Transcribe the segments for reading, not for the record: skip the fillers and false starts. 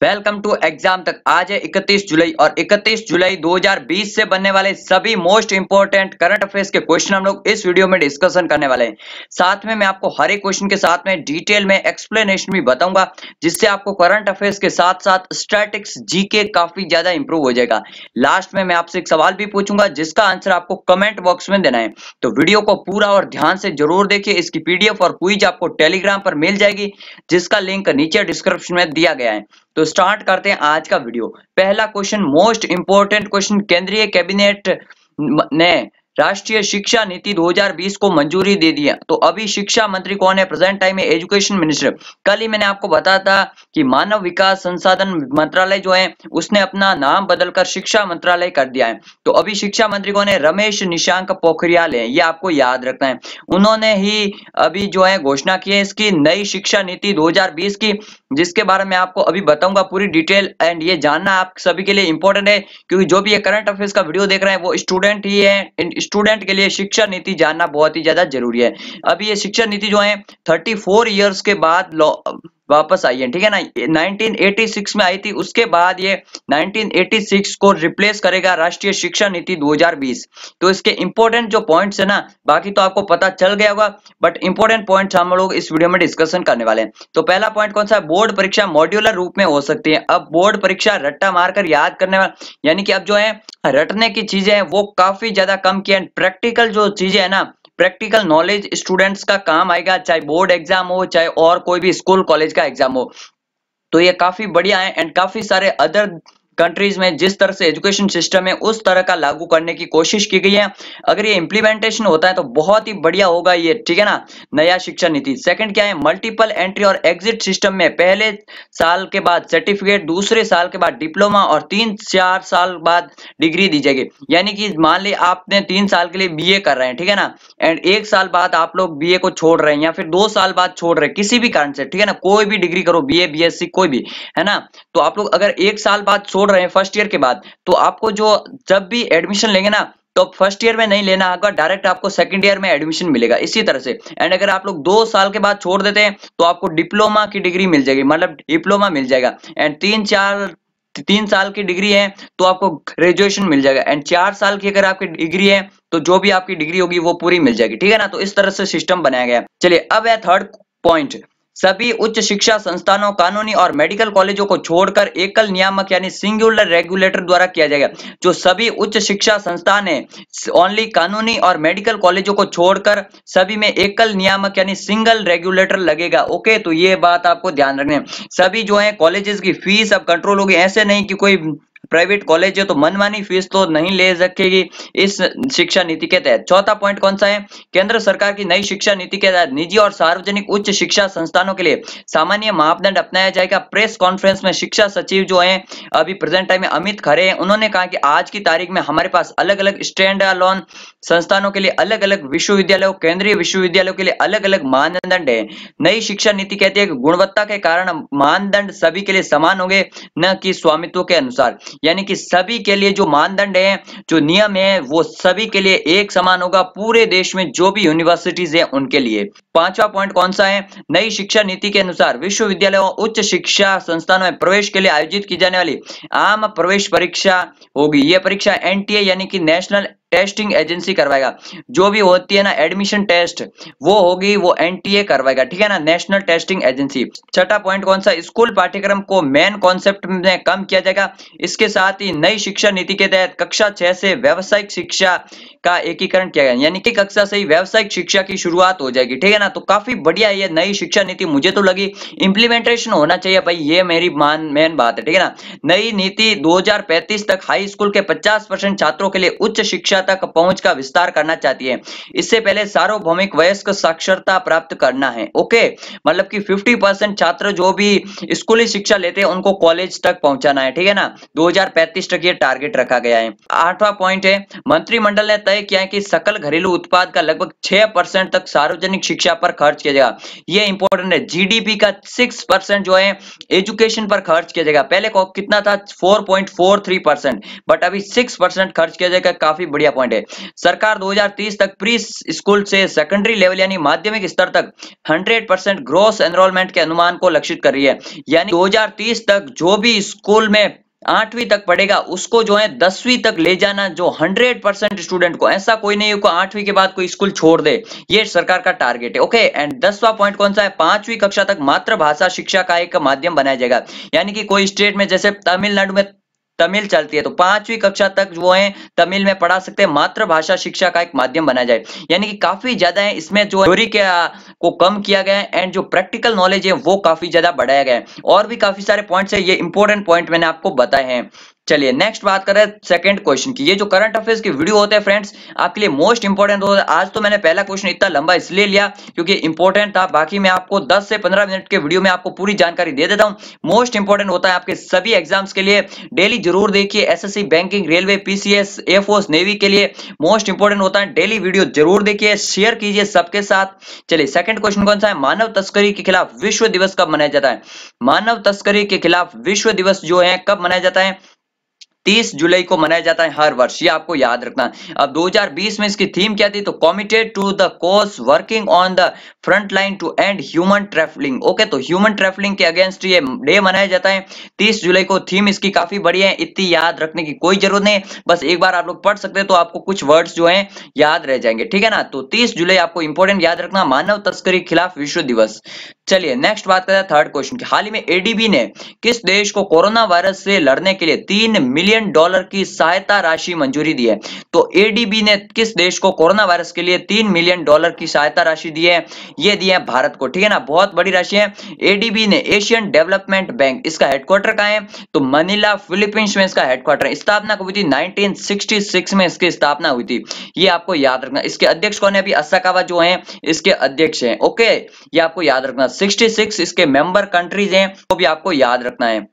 Welcome to exam तक। आज है 31 जुलाई और 31 जुलाई 2020 से बनने वाले सभी मोस्ट इंपोर्टेंट करंट अफेयर्स के क्वेश्चन हम लोग इस वीडियो में डिस्कशन करने वाले हैं। साथ में मैं आपको हर एक क्वेश्चन के साथ में डिटेल में एक्सप्लेनेशन भी बताऊंगा, जिससे आपको करंट अफेयर्स के साथ साथ स्टैटिक्स जीके काफी ज्यादा इंप्रूव हो जाएगा। लास्ट में मैं आपसे एक सवाल भी पूछूंगा जिसका आंसर आपको कमेंट बॉक्स में देना है, तो वीडियो को पूरा और ध्यान से जरूर देखिए। इसकी पीडीएफ और क्विज आपको टेलीग्राम पर मिल जाएगी, जिसका लिंक नीचे डिस्क्रिप्शन में दिया गया है। तो स्टार्ट करते हैं आज का वीडियो। पहला क्वेश्चन, मोस्ट इंपोर्टेंट क्वेश्चन, केंद्रीय कैबिनेट ने राष्ट्रीय शिक्षा नीति 2020 को मंजूरी दे दी है। तो अभी शिक्षा मंत्री कौन है प्रेजेंट टाइम में? Education minister. कल ही मैंने आपको बताया था कि मानव विकास संसाधन मंत्रालय जो है उसने अपना नाम बदलकर शिक्षा मंत्रालय कर दिया है। तो अभी शिक्षा मंत्री कौन है? रमेश निशांक पोखरियाल है, ये आपको याद रखना है। उन्होंने ही अभी जो है घोषणा की है इसकी नई शिक्षा नीति 2020 की, जिसके बारे में आपको अभी बताऊंगा पूरी डिटेल। एंड ये जानना आप सभी के लिए इंपॉर्टेंट है, क्योंकि जो भी ये करंट अफेयर्स का वीडियो देख रहे हैं वो स्टूडेंट ही है। स्टूडेंट के लिए शिक्षा नीति जानना बहुत ही ज्यादा जरूरी है। अभी ये शिक्षा नीति जो है 34 इयर्स के बाद वापस आई है, ठीक है ना। 1986 में आई थी, उसके बाद ये 1986 को रिप्लेस करेगा राष्ट्रीय शिक्षा नीति 2020। तो इसके इंपॉर्टेंट जो पॉइंट्स है ना, बाकी तो आपको पता चल गया होगा, बट इंपॉर्टेंट पॉइंट्स हम लोग इस वीडियो में डिस्कशन करने वाले हैं। तो पहला पॉइंट कौन सा है? बोर्ड परीक्षा मॉड्यूलर रूप में हो सकती है। अब बोर्ड परीक्षा रट्टा मारकर याद करने वाला, यानी कि अब जो है रटने की चीजें हैं वो काफी ज्यादा कम की है। प्रैक्टिकल जो चीजें है ना, प्रैक्टिकल नॉलेज स्टूडेंट्स का काम आएगा, चाहे बोर्ड एग्जाम हो चाहे और कोई भी स्कूल कॉलेज का एग्जाम हो। तो ये काफी बढ़िया है। एंड काफी सारे अदर कंट्रीज में जिस तरह से एजुकेशन सिस्टम है उस तरह का लागू करने की कोशिश की गई है। अगर ये इंप्लीमेंटेशन होता है तो बहुत ही बढ़िया होगा ये, ठीक है ना, नया शिक्षा नीति। सेकंड क्या है? मल्टीपल एंट्री और एग्जिट सिस्टम में पहले साल के बाद सर्टिफिकेट, दूसरे साल के बाद डिप्लोमा और 3-4 साल बाद डिग्री दी जाएगी। यानी कि मान ली आपने 3 साल के लिए बीए कर रहे हैं, ठीक है ना, एंड 1 साल बाद आप लोग बीए को छोड़ रहे हैं या फिर 2 साल बाद छोड़ रहे हैं, किसी भी कारण से, ठीक है ना, कोई भी डिग्री करो, बीए बीएससी कोई भी, है ना। तो आप लोग अगर 1 साल बाद छोड़ रहे हैं फर्स्ट ईयर के बाद, तो आपको जो जब भी एडमिशन लेंगे ना, तो फर्स्ट ईयर में नहीं लेना होगा, डायरेक्ट आपको सेकंड ईयर में एडमिशन मिलेगा इसी तरह से। एंड अगर आप लोग 2 साल के बाद छोड़ देते हैं तो आपको डिप्लोमा की डिग्री मिल जाएगी, मतलब डिप्लोमा मिल जाएगा। एंड 3 साल की डिग्री है तो आपको ग्रेजुएशन मिल जाएगा। एंड 4 साल की अगर आपकी डिग्री है तो जो भी आपकी डिग्री होगी वो पूरी मिल जाएगी, ठीक है ना। तो इस तरह से सिस्टम बनाया गया है। चलिए अब है थर्ड पॉइंट, सभी उच्च शिक्षा संस्थानों, कानूनी और मेडिकल कॉलेजों को छोड़कर एकल नियामक यानी सिंगुलर रेगुलेटर द्वारा किया जाएगा। जो सभी उच्च शिक्षा संस्थान है, ओनली कानूनी और मेडिकल कॉलेजों को छोड़कर सभी में एकल नियामक यानी सिंगल रेगुलेटर लगेगा। ओके, तो ये बात आपको ध्यान रखनी है। सभी जो है कॉलेजेस की फीस अब कंट्रोल होगी, ऐसे नहीं कि कोई प्राइवेट कॉलेज है तो मनमानी फीस तो नहीं ले सकेगी इस शिक्षा नीति के तहत। चौथा पॉइंट कौन सा है? केंद्र सरकार की नई शिक्षा नीति के तहत निजी और सार्वजनिक उच्च शिक्षा संस्थानों के लिए सामान्य मापदंड अपनाया जाएगा। प्रेस कॉन्फ्रेंस में शिक्षा सचिव जो है अभी प्रेजेंट टाइम में अमित खरे हैं, उन्होंने कहा कि आज की तारीख में हमारे पास अलग अलग स्टैंड अलोन संस्थानों के लिए अलग अलग विश्वविद्यालयों, केंद्रीय विश्वविद्यालयों के लिए अलग अलग मानदंड है। नई शिक्षा नीति कहती है कि गुणवत्ता के कारण मानदंड सभी के लिए समान होंगे, न कि स्वामित्व के अनुसार। यानी कि सभी के लिए जो मानदंड है, जो नियम है, वो सभी के लिए एक समान होगा, पूरे देश में जो भी यूनिवर्सिटीज है उनके लिए। पांचवा पॉइंट कौन सा है? नई शिक्षा नीति के अनुसार विश्वविद्यालयों और उच्च शिक्षा संस्थानों में प्रवेश के लिए आयोजित की जाने वाली आम प्रवेश परीक्षा होगी। यह परीक्षा एनटीए यानी कि नेशनल टेस्टिंग एजेंसी करवाएगा। जो भी होती है ना एडमिशन टेस्ट, वो होगी वो एनटीए करवाएगा, ठीक है ना, नेशनल टेस्टिंग एजेंसी। छठा पॉइंट कौन सा? स्कूल पाठ्यक्रम को मेन कॉन्सेप्ट में कम किया जाएगा। इसके साथ ही नई शिक्षा नीति के तहत कक्षा 6 से व्यावसायिक शिक्षा का एकीकरण किया गया, यानी कि कक्षा से ही व्यावसायिक शिक्षा की शुरुआत हो जाएगी, ठीक है ना। तो काफी बढ़िया ये नई शिक्षा नीति, मुझे तो लगी इंप्लीमेंटेशन होना चाहिए भाई, ये मेरी मेन बात है, ठीक है ना। नई नीति 2035 तक हाई स्कूल के 50% छात्रों के लिए उच्च शिक्षा तक पहुंच का विस्तार करना चाहती है। इससे पहले सार्वभौमिक वयस्क साक्षरता प्राप्त करना है। ओके, मतलब कि 50% छात्र जो भी स्कूली शिक्षा लेते हैं उनको कॉलेज तक पहुंचाना है, ठीक है ना। 2035 तक ये टारगेट रखा गया है। आठवां पॉइंट है, मंत्रिमंडल ने तय किया है कि सकल घरेलू उत्पाद का लगभग 6% तक सार्वजनिक शिक्षा पर खर्च किया जाएगा। ये इंपॉर्टेंट है। जीडीपी का 6% जो है एजुकेशन पर खर्च किया जाएगा। पहले कितना था? 4.43%, बट अभी 6% खर्च किया जाएगा। काफी बढ़िया बढ़िया पॉइंट है। सरकार 2030 तक प्री स्कूल से सेकेंडरी लेवल यानी माध्यमिक स्तर तक 100% ग्रोस एनरोलमेंट के अनुमान को लक्षित कर रही है। यानी 2030 तक जो भी स्कूल में 8वीं तक पढ़ेगा उसको जो है 10वीं तक ले जाना, जो 100% स्टूडेंट को, ऐसा कोई नहीं है 8वीं के बाद कोई स्कूल छोड़ दे, ये सरकार का टारगेट है। ओके, एंड 10वां पॉइंट कौन सा है? 5वीं कक्षा तक मातृभाषा शिक्षा का एक माध्यम बनाया जाएगा। यानी कि कोई स्टेट में जैसे तमिलनाडु में तमिल चलती है तो 5वीं कक्षा तक वो है तमिल में पढ़ा सकते हैं, मातृभाषा शिक्षा का एक माध्यम बना जाए। यानी कि काफी ज्यादा है इसमें जो थ्योरी के को कम किया गया है एंड जो प्रैक्टिकल नॉलेज है वो काफी ज्यादा बढ़ाया गया है। और भी काफी सारे पॉइंट्स है, ये इंपॉर्टेंट पॉइंट मैंने आपको बताए हैं। चलिए नेक्स्ट बात करें सेकंड क्वेश्चन की। ये जो करंट अफेयर्स की वीडियो होते हैं फ्रेंड्स आपके लिए मोस्ट इंपोर्टेंट होता है। आज तो मैंने पहला क्वेश्चन इतना लंबा इसलिए लिया क्योंकि इंपॉर्टेंट था, बाकी मैं आपको 10 से 15 मिनट के वीडियो में आपको पूरी जानकारी दे देता हूं। मोस्ट इंपोर्टेंट होता है आपके सभी एग्जाम्स के लिए, डेली जरूर देखिए। SSC, banking, railway, PCS, air force, navy के लिए मोस्ट इंपोर्टेंट होता है, डेली वीडियो जरूर देखिए, शेयर कीजिए सबके साथ। चलिए सेकंड क्वेश्चन कौन सा है? मानव तस्करी के खिलाफ विश्व दिवस कब मनाया जाता है? मानव तस्करी के खिलाफ विश्व दिवस जो है कब मनाया जाता है? 30 जुलाई को मनाया जाता है हर वर्ष, ये आपको याद रखना। अब 2020 में इसकी थीम क्या थी? तो committed to the cause working on the front line to end human trafficking. Okay, तो ह्यूमन ट्रैफिकिंग के अगेंस्ट ये डे मनाया जाता है 30 जुलाई को। थीम इसकी काफी बढ़िया है, इतनी याद रखने की कोई जरूरत नहीं, बस एक बार आप लोग पढ़ सकते हैं तो आपको कुछ वर्ड्स जो है याद रह जाएंगे, ठीक है ना। तो 30 जुलाई आपको इंपॉर्टेंट याद रखना, मानव तस्करी के खिलाफ विश्व दिवस। चलिए नेक्स्ट बात करते हैं थर्ड क्वेश्चन की। हाल ही में एडीबी ने किस देश को कोरोना वायरस से लड़ने के लिए $3 मिलियन की सहायता राशि मंजूरी दी है? तो एडीबी ने किस देश को कोरोना वायरस के लिए $3 मिलियन की सहायता राशि दी है? ये दी है भारत को, ठीक है ना, बहुत बड़ी राशि है। एडीबी ने एशियन डेवलपमेंट बैंक, इसका हेडक्वार्टर कहां है? तो मनीला, फिलीपींस में इसका हेडक्वार्टर है। स्थापना कब हुई थी? 1966 में इसकी स्थापना हुई थी, ये आपको याद रखना। इसके अध्यक्ष कौन है? अभी असाकावा जो है इसके अध्यक्ष हैं। ओके, ये आपको याद रखना। 66 इसके मेंबर कंट्रीज हैं, वो भी आपको याद रखना है।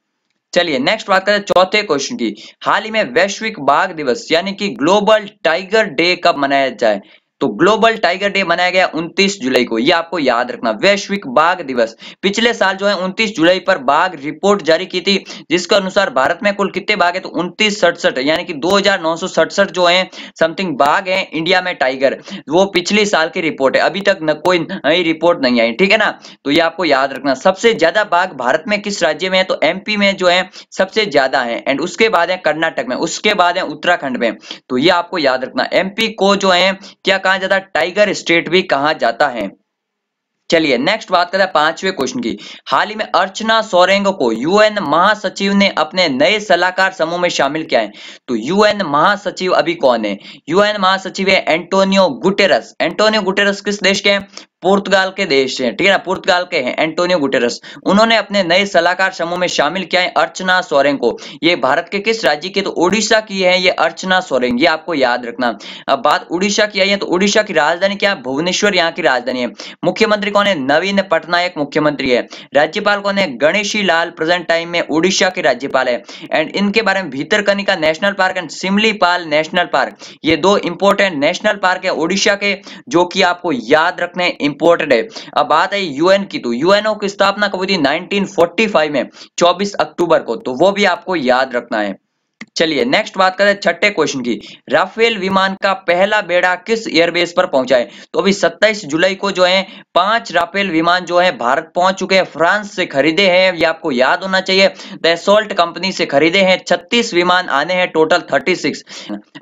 चलिए नेक्स्ट बात करें चौथे क्वेश्चन की। हाल ही में वैश्विक बाघ दिवस यानी कि ग्लोबल टाइगर डे कब मनाया जाए? तो ग्लोबल टाइगर डे मनाया गया 29 जुलाई को, ये आपको याद रखना। वैश्विक बाघ दिवस, पिछले साल जो है 29 जुलाई पर बाघ रिपोर्ट जारी की थी जिसके अनुसार भारत में कुल कितने बाघ है? तो 2967 यानी कि 2967 जो है समथिंग बाघ है इंडिया में टाइगर, वो पिछले साल की रिपोर्ट है, अभी तक कोई नई रिपोर्ट नहीं आई, ठीक है ना। तो ये आपको याद रखना। सबसे ज्यादा बाघ भारत में किस राज्य में है? तो एमपी में जो है सबसे ज्यादा है, एंड उसके बाद है कर्नाटक में, उसके बाद है उत्तराखंड में। तो ये आपको याद रखना। एमपी को जो है क्या कहा जाता है? टाइगर स्टेट भी कहा जाता है। चलिए नेक्स्ट बात करते हैं पांचवें क्वेश्चन की। हाल ही में अर्चना सोरेंग को यूएन महासचिव ने अपने नए सलाहकार समूह में शामिल किया है। तो यूएन महासचिव अभी कौन है? यूएन महासचिव है एंटोनियो गुटेरस। एंटोनियो गुटेरस किस देश के हैं? पुर्तगाल के देश हैं, ठीक है ना, पुर्तगाल के हैं एंटोनियो गुटेरस। उन्होंने अपने नए सलाहकार समूह में शामिल किया है अर्चना सोरेंग को। ये भारत के किस राज्य के? तो उड़ीसा की है ये अर्चना सोरेंग, ये आपको याद रखना। अब बात उड़ीसा की आई है तो उड़ीसा की राजधानी क्या है? भुवनेश्वर यहाँ की राजधानी है। मुख्यमंत्री कौन है? नवीन पटनायक मुख्यमंत्री है। राज्यपाल कौन है? गणेशी लाल प्रेजेंट टाइम में उड़ीसा के राज्यपाल है। एंड इनके बारे में Bhitarkanika national park and Similipal national park, ये दो इंपोर्टेंट नेशनल पार्क है उड़ीसा के जो कि आपको याद रखने इंपोर्टेंट है। अब बात है यूएन की, तो यूएनओ की स्थापना कब हुई थी? 1945 में 24 अक्टूबर को, तो वो भी आपको याद रखना है। चलिए नेक्स्ट बात करते हैं छठे क्वेश्चन की। राफेल विमान का पहला बेड़ा किस एयरबेस पर पहुंचा है? तो अभी 27 जुलाई को जो है 5 राफेल विमान जो है भारत पहुंच चुके हैं। फ्रांस से खरीदे हैं, ये आपको याद होना चाहिए, दसॉल्ट कंपनी से खरीदे हैं। 36 विमान आने हैं, टोटल 36।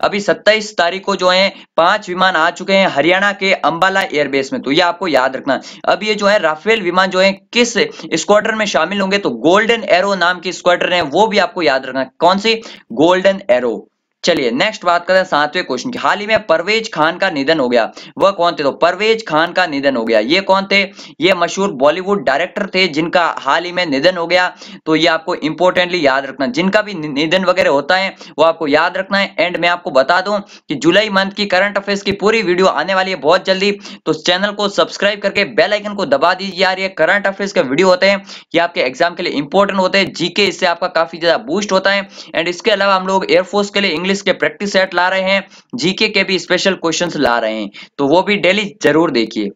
अभी 27 तारीख को जो है 5 विमान आ चुके हैं हरियाणा के अंबाला एयरबेस में, तो ये आपको याद रखना। अब ये जो है राफेल विमान जो है किस स्क्वाड्रन में शामिल होंगे? तो गोल्डन एरो नाम की स्क्वाड्रन है, वो भी आपको याद रखना। कौन सी? Golden arrow. चलिए नेक्स्ट बात करते हैं सातवें क्वेश्चन की। हाल ही में परवेज खान का निधन हो गया, वह कौन थे? तो परवेज खान का निधन हो गया, ये कौन थे? ये मशहूर बॉलीवुड डायरेक्टर थे जिनका हाल ही में निधन हो गया। तो ये आपको इंपॉर्टेंटली याद रखना, जिनका भी निधन वगैरह होता है वो आपको याद रखना है। एंड मैं आपको बता दूं कि जुलाई मंथ की करंट अफेयर्स की पूरी वीडियो आने वाली है बहुत जल्दी, तो चैनल को सब्सक्राइब करके बेल आइकन को दबा दीजिए यार। ये करंट अफेयर्स के वीडियो होते हैं, ये आपके एग्जाम के लिए इंपॉर्टेंट होते हैं, जीके इससे आपका काफी ज्यादा बूस्ट होता है। एंड इसके अलावा हम लोग एयरफोर्स के लिए इंग्लिश के प्रैक्टिस सेट ला रहे हैं, जीके के भी स्पेशल क्वेश्चंस ला रहे हैं, तो वो भी डेली जरूर देखिए।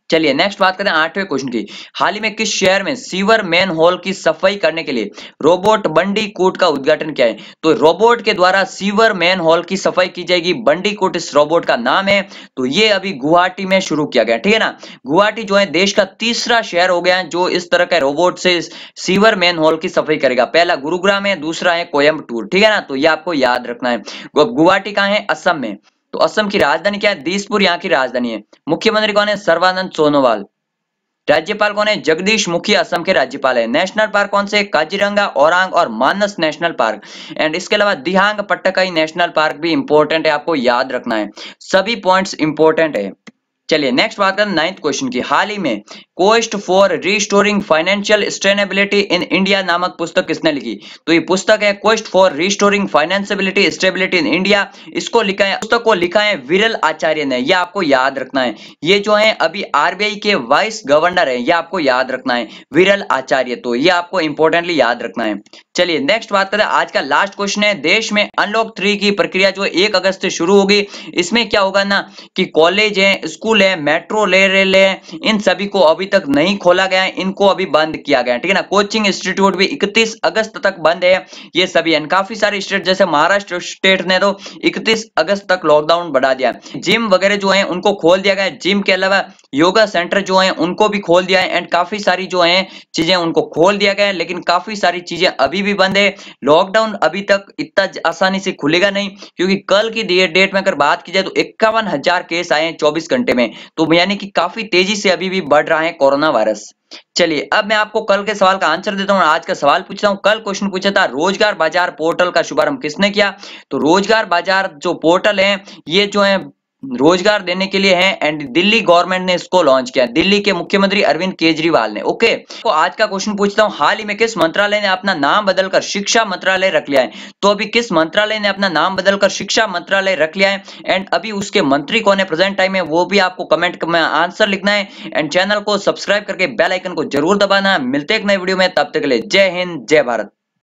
चलिए नेक्स्ट बात करते हैं 8वें क्वेश्चन की। हाल ही में किस शहर में सीवर मैन होल की सफाई करने के लिए रोबोट बंडीकूट का उद्घाटन किया है? तो रोबोट के द्वारा सीवर मैन होल की सफाई की जाएगी। बंडीकूट इस रोबोट का नाम है। तो ये अभी गुवाहाटी में शुरू किया गया, ठीक है ना। गुवाहाटी जो है देश का तीसरा शहर हो गया है जो इस तरह के रोबोट से सीवर मैन होल की सफाई करेगा। पहला गुरुग्राम है, दूसरा है कोयम्बटूर, ठीक है ना। तो ये आपको याद रखना है। गुवाहाटी कहाँ है? असम में। तो असम की राजधानी क्या है? दिसपुर यहाँ की राजधानी है। मुख्यमंत्री कौन है? सर्बानंद सोनोवाल। राज्यपाल कौन है? जगदीश मुखी असम के राज्यपाल है। नेशनल पार्क कौन से? काजीरंगा, ओरांग और मानस नेशनल पार्क। एंड इसके अलावा दिहांग पट्टकाई नेशनल पार्क भी इंपॉर्टेंट है, आपको याद रखना है। सभी पॉइंट्स इंपॉर्टेंट है। चलिए नेक्स्ट बात करें 9th क्वेश्चन की। हाल ही में cost for restoring financial stability in India नामक पुस्तक किसने लिखी? तो ये पुस्तक है cost for restoring financiability stability in India. इसको लिखा है, पुस्तक को लिखा है विरल आचार्य ने। ये आपको याद रखना है। ये जो है अभी आरबीआई के वाइस गवर्नर है, ये आपको याद रखना है, विरल आचार्य। तो ये आपको इंपॉर्टेंटली याद रखना है। चलिए नेक्स्ट बात करें, आज का लास्ट क्वेश्चन है। देश में अनलॉक 3 की प्रक्रिया जो 1 अगस्त से शुरू होगी। इसमें क्या होगा ना कि कॉलेज है, स्कूल है, मेट्रो रेल है, इन सभी को अभी तक नहीं खोला गया है, इनको अभी बंद किया गया है, ठीक है ना। कोचिंग इंस्टीट्यूट भी 31 अगस्त तक बंद है। ये सभी है। काफी सारे स्टेट जैसे महाराष्ट्र स्टेट ने तो 31 अगस्त तक लॉकडाउन बढ़ा दिया। जिम वगैरह जो है उनको खोल दिया गया। जिम के अलावा योगा सेंटर जो है उनको भी खोल दिया है। एंड काफी सारी जो है चीजें उनको खोल दिया गया है, लेकिन काफी सारी चीजें अभी भी बंद है। लॉकडाउन अभी तक इतना आसानी से खुलेगा नहीं, क्योंकि कल की डेट में अगर बात की जाए तो 51,000 केस आए हैं 24 घंटे में। तो यानी कि काफी तेजी से अभी भी बढ़ रहा है कोरोना वायरस। चलिए अब मैं आपको कल के सवाल का आंसर देता हूं। आज का सवाल पूछता हूं। कल क्वेश्चन पूछा था रोजगार बाजार पोर्टल का शुभारंभ किसने किया? तो रोजगार बाजार जो पोर्टल है ये जो है रोजगार देने के लिए है। एंड दिल्ली गवर्नमेंट ने इसको लॉन्च किया, दिल्ली के मुख्यमंत्री अरविंद केजरीवाल ने। ओके, तो आज का क्वेश्चन पूछता हूं। हाल ही में किस मंत्रालय ने अपना नाम बदलकर शिक्षा मंत्रालय रख लिया है? तो अभी किस मंत्रालय ने अपना नाम बदलकर शिक्षा मंत्रालय रख लिया है? एंड अभी उसके मंत्री कौन है प्रेजेंट टाइम में, वो भी आपको कमेंट में आंसर लिखना है। एंड चैनल को सब्सक्राइब करके बेल आइकन को जरूर दबाना है। मिलते हैं एक नए वीडियो में, तब तक के लिए जय हिंद जय भारत।